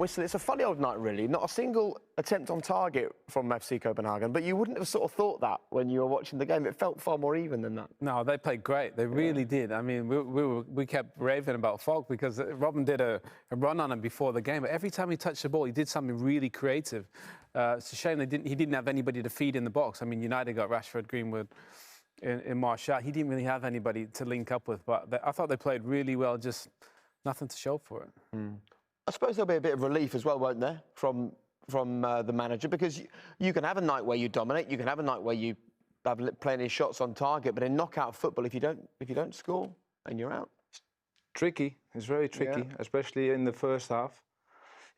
whistle. It's a funny old night, really. Not a single attempt on target from FC Copenhagen, but you wouldn't have sort of thought that when you were watching the game. It felt far more even than that. No, they played great. They really did. I mean, we kept raving about Falk because Robin did a run on him before the game. But every time he touched the ball, he did something really creative. It's a shame he didn't have anybody to feed in the box. I mean, United got Rashford, Greenwood, in Martial. He didn't really have anybody to link up with. But I thought they played really well. Just nothing to show for it. I suppose there'll be a bit of relief as well, won't there, from the manager, because you can have a night where you dominate, you can have a night where you have plenty of shots on target, but in knockout football, if you don't score, then you're out. Tricky. It's very tricky, especially in the first half.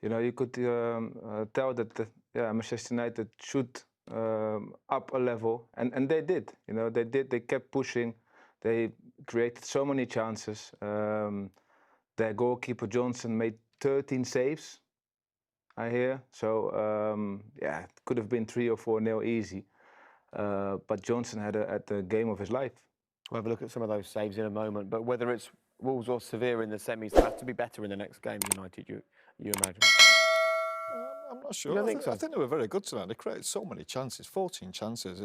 You know, you could tell that Manchester United should up a level, and they did. You know, they did. They kept pushing. They created so many chances. Their goalkeeper Johnson made 13 saves, I hear. So, it could have been 3 or 4-0 easy. But Johnson had a game of his life. We'll have a look at some of those saves in a moment. But whether it's Wolves or Sevilla in the semis, they have to be better in the next game, United, you imagine? I'm not sure. I think they were very good tonight. They created so many chances, 14 chances.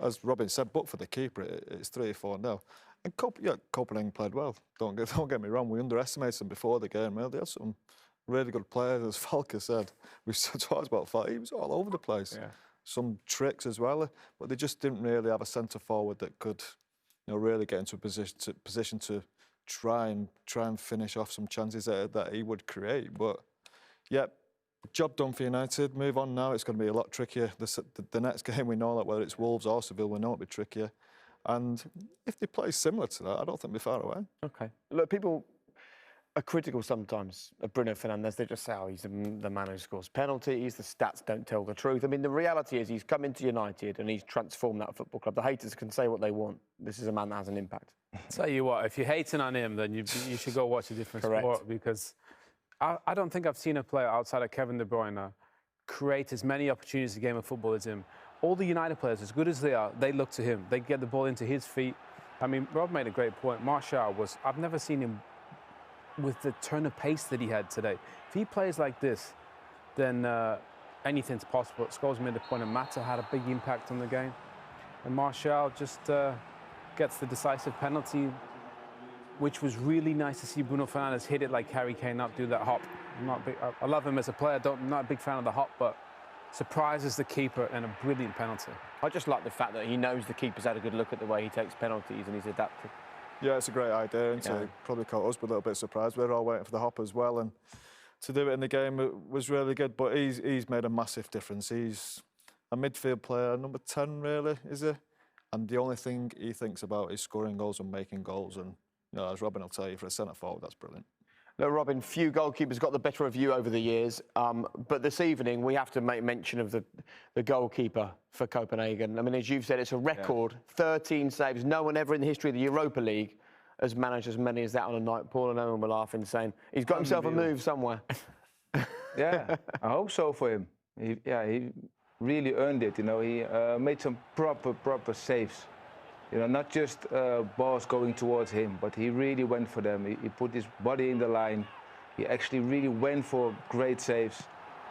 As Robin said, but for the keeper, it's 3-4-0. And Copenhagen played well. Don't get me wrong. We underestimated them before the game. They had some really good players, as Falker said. We talked about Falker. He was all over the place. Yeah. Some tricks as well, but they just didn't really have a centre forward that could, really get into a position to try and finish off some chances that he would create. But yeah, job done for United. Move on now. It's going to be a lot trickier. The next game, we know that whether it's Wolves or Seville, we know it'll be trickier. And if they play similar to that, I don't think we're far away. Okay. Look, people are critical sometimes of Bruno Fernandes. They just say, oh, he's the man who scores penalties, the stats don't tell the truth. I mean, the reality is he's come into United and he's transformed that football club. The haters can say what they want. This is a man that has an impact. Tell you what, if you're hating on him, then you should go watch a different sport, because I don't think I've seen a player outside of Kevin De Bruyne create as many opportunities in a game of football as him. All the United players, as good as they are, they look to him. They get the ball into his feet. I mean, Rob made a great point. Martial I've never seen him with the turn of pace that he had today. If he plays like this, then anything's possible. Scholes made the point, and Mata had a big impact on the game. And Martial just gets the decisive penalty, which was really nice to see Bruno Fernandes hit it like Harry Kane up, do that hop. I love him as a player. I'm not a big fan of the hop, but surprises the keeper and a brilliant penalty. I just like the fact that he knows the keeper's had a good look at the way he takes penalties and he's adapted. Yeah, it's a great idea, and probably caught us a little bit surprised. We were all waiting for the hop as well, and to do it in the game was really good. But he's made a massive difference. He's a midfield player, number 10 really, is he? And the only thing he thinks about is scoring goals and making goals. And as Robin will tell you, for a centre forward, that's brilliant. No, Robin, few goalkeepers got the better of you over the years, but this evening we have to make mention of the goalkeeper for Copenhagen. I mean, as you've said, it's a record, 13 saves. No one ever in the history of the Europa League has managed as many as that on a night. Paul and Owen were laughing, saying he's got himself a move somewhere. Yeah, I hope so for him. He really earned it. He made some proper saves. Not just balls going towards him, but he really went for them. He put his body in the line. He actually really went for great saves.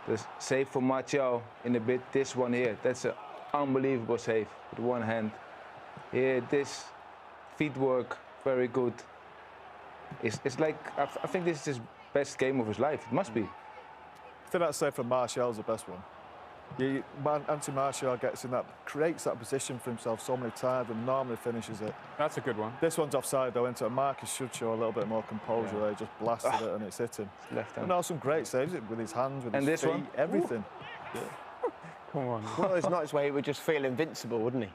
The save for Martial in a bit, this one here, that's an unbelievable save with one hand. Here, this feet work, very good. It's like, I think this is his best game of his life. It must be. I think that save from Martial is the best one. Anthony Martial creates that position for himself so many times and normally finishes it. That's a good one. This one's offside though, isn't it? Marcus should show a little bit more composure there. He just blasted it and it's hit him. Left hand. And also some great saves with his hands, with his feet, everything. Yeah. Come on. Well, it's not his way. He would just feel invincible, wouldn't he?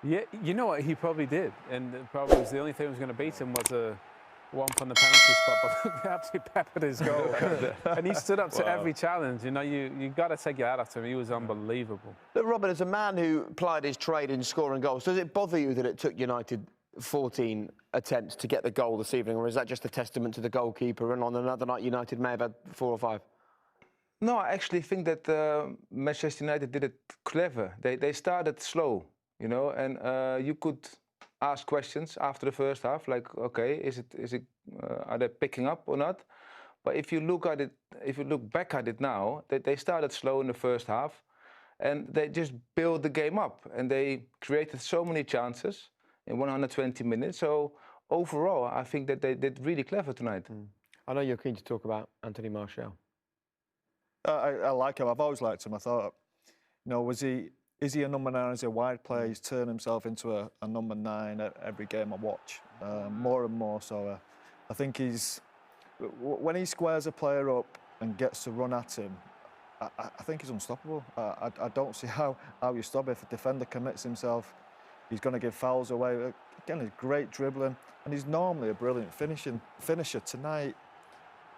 Yeah, you know what? He probably did. And probably was the only thing that was going to beat him was a one from the penalty spot, but they absolutely peppered his goal. And he stood up to every challenge. You got to take your hat off to him. He was unbelievable. Look, Robin, as a man who plied his trade in scoring goals, does it bother you that it took United 14 attempts to get the goal this evening, or is that just a testament to the goalkeeper, and on another night United may have had 4 or 5? No, I actually think that Manchester United did it clever. They started slow, and you could ask questions after the first half, like, okay, are they picking up or not? But if you look at it, if you look back at it now, they started slow in the first half, and they just built the game up, and they created so many chances in 120 minutes. So overall, I think that they did really clever tonight. I know you're keen to talk about Anthony Martial. I like him. I've always liked him. I thought, you know, is he a number 9? Is he a wide player? He's turned himself into a number 9 at every game I watch, more and more. So I think when he squares a player up and gets to run at him, I think he's unstoppable. I don't see how you stop it. If a defender commits himself, he's going to give fouls away. Again, he's great dribbling, and he's normally a brilliant finisher. Tonight,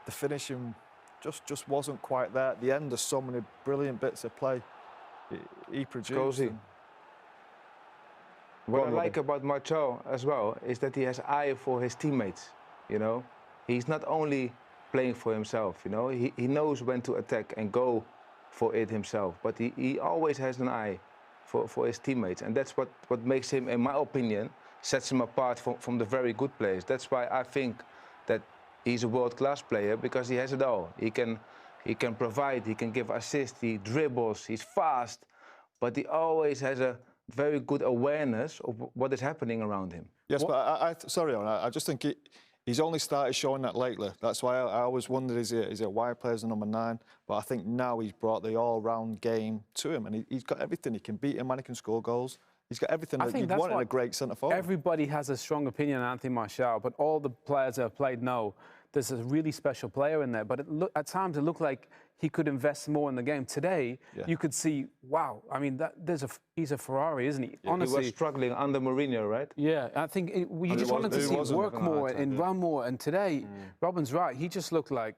the finishing just wasn't quite there. At the end, there's so many brilliant bits of play he produced. What I like about Martial as well is that he has eye for his teammates. You know, he's not only playing for himself. You know, he knows when to attack and go for it himself. But he always has an eye for his teammates, and that's what makes him, in my opinion, sets him apart from the very good players. That's why I think that he's a world-class player, because he has it all. He can provide, he can give assists, he dribbles, he's fast, but he always has a very good awareness of what is happening around him. Yes, but sorry, I just think he's only started showing that lately. That's why I always wondered, is he a wide player as a number 9? But I think now he's brought the all-round game to him, and he's got everything. He can beat him and he can score goals. He's got everything that you'd want in a great centre-forward. Everybody has a strong opinion on Anthony Martial, but all the players that have played know there's a really special player in there. But at times it looked like he could invest more in the game. Today, you could see, wow, I mean, he's a Ferrari, isn't he? Yeah, honestly, he was struggling under Mourinho, right? Yeah, I think we just wanted to see him work more and run more. And today, Robin's right. He just looked like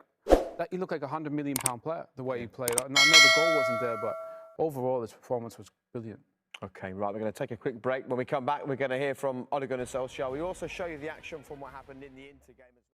he looked like £100 million player the way he played. And I know the goal wasn't there, but overall his performance was brilliant. OK, right, we're going to take a quick break. When we come back, we're going to hear from Ole Gunnar Solskjaer. We also show you the action from what happened in the Inter game.